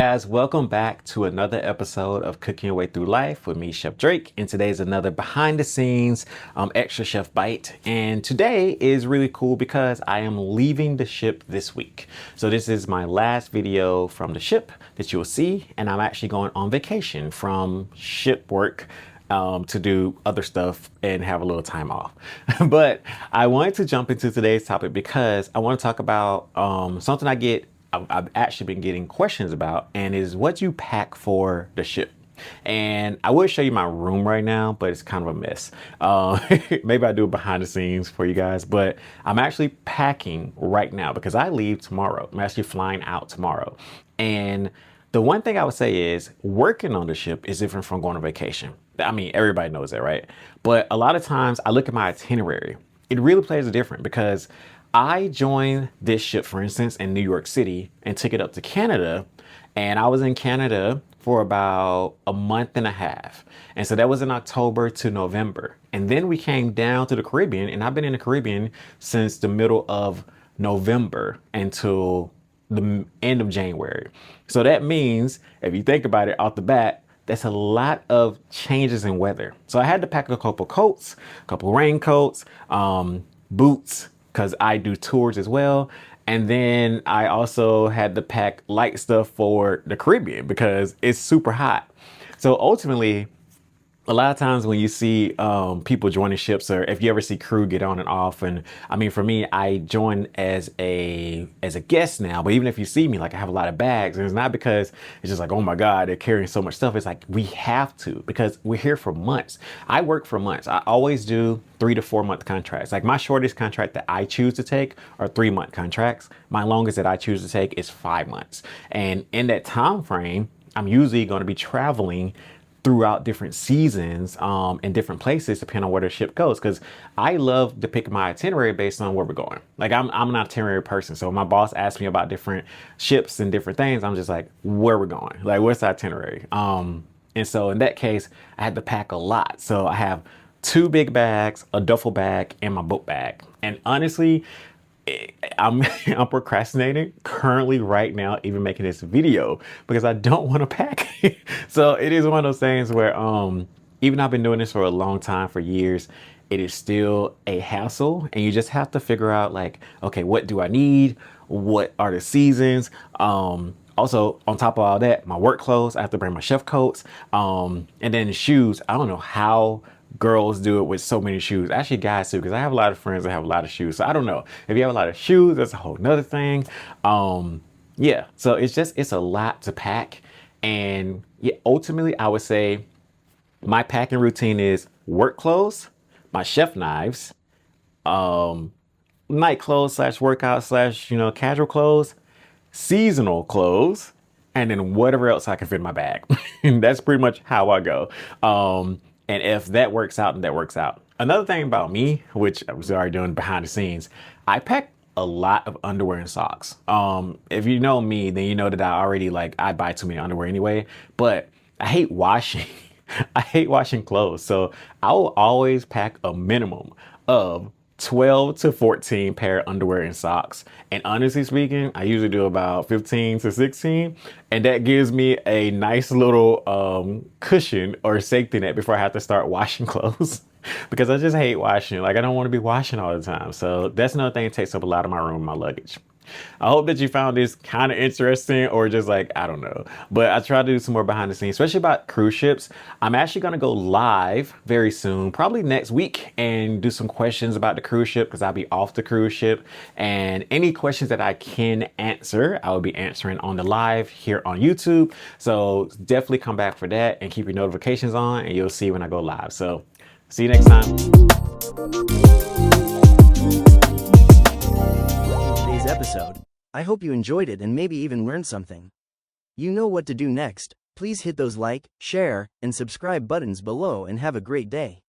guys, welcome back to another episode of Cooking Your Way Through Life with me, Chef Drake. And today's another behind the scenes extra chef bite. And today is really cool because I am leaving the ship this week. So this is my last video from the ship that you'll see. And I'm actually going on vacation from ship work to do other stuff and have a little time off. But I wanted to jump into today's topic because I want to talk about something I've actually been getting questions about, and is what you pack for the ship. And I would show you my room right now, but it's kind of a mess. Maybe I do it behind the scenes for you guys, but I'm actually packing right now because I leave tomorrow. I'm actually flying out tomorrow. And the one thing I would say is working on the ship is different from going on vacation. I mean, everybody knows that, right? But a lot of times I look at my itinerary. It really plays a difference because I joined this ship, for instance, in New York City and took it up to Canada. And I was in Canada for about a month and a half. And so that was in October to November. And then we came down to the Caribbean, and I've been in the Caribbean since the middle of November until the end of January. So that means, if you think about it off the bat, that's a lot of changes in weather. So I had to pack a couple coats, a couple raincoats, boots, because I do tours as well. And then I also had to pack light stuff for the Caribbean because it's super hot. So ultimately, a lot of times when you see people joining ships, or if you ever see crew get on and off, and I mean, for me, I join as a guest now, but even if you see me, like I have a lot of bags, and it's not because it's just like, oh my God, they're carrying so much stuff. It's like, we have to, because we're here for months. I work for months. I always do 3 to 4 month contracts. Like my shortest contract that I choose to take are 3-month contracts. My longest that I choose to take is 5 months. And in that time frame, I'm usually going to be traveling throughout different seasons in different places, depending on where the ship goes. Because I love to pick my itinerary based on where we're going. Like I'm an itinerary person. So when my boss asks me about different ships and different things, I'm just like, where we're going? Like, what's the itinerary? And so in that case, I had to pack a lot. So I have 2 big bags, a duffel bag, and my book bag. And honestly, I'm procrastinating currently right now, even making this video, because I don't want to pack. So it is one of those things where even though I've been doing this for a long time, for years, it is still a hassle, and you just have to figure out like, okay, what do I need? What are the seasons? Also, on top of all that, my work clothes, I have to bring my chef coats, and then shoes. I don't know how girls do it with so many shoes. Actually, guys too, because I have a lot of friends that have a lot of shoes. So I don't know if you have a lot of shoes, that's a whole nother thing. Yeah, so it's a lot to pack. And yeah, ultimately I would say my packing routine is work clothes, my chef knives, night clothes slash workout slash, casual clothes, seasonal clothes, and then whatever else I can fit in my bag. And that's pretty much how I go. And if that works out, then that works out. Another thing about me, which I was already doing behind the scenes, I pack a lot of underwear and socks. If you know me, then you know that I buy too many underwear anyway, but I hate washing. I hate washing clothes. So I will always pack a minimum of 12 to 14 pair of underwear and socks. And honestly speaking, I usually do about 15 to 16. And that gives me a nice little cushion or safety net before I have to start washing clothes. Because I just hate washing. Like I don't want to be washing all the time. So that's another thing that takes up a lot of my room, my luggage. I hope that you found this kind of interesting, or just like, I don't know. But I try to do some more behind the scenes, especially about cruise ships. I'm actually going to go live very soon, probably next week, and do some questions about the cruise ship because I'll be off the cruise ship. And any questions that I can answer, I will be answering on the live here on YouTube. So definitely come back for that and keep your notifications on, and you'll see when I go live. So see you next time. Episode. I hope you enjoyed it and maybe even learned something. You know what to do next. Please hit those like, share, and subscribe buttons below and have a great day.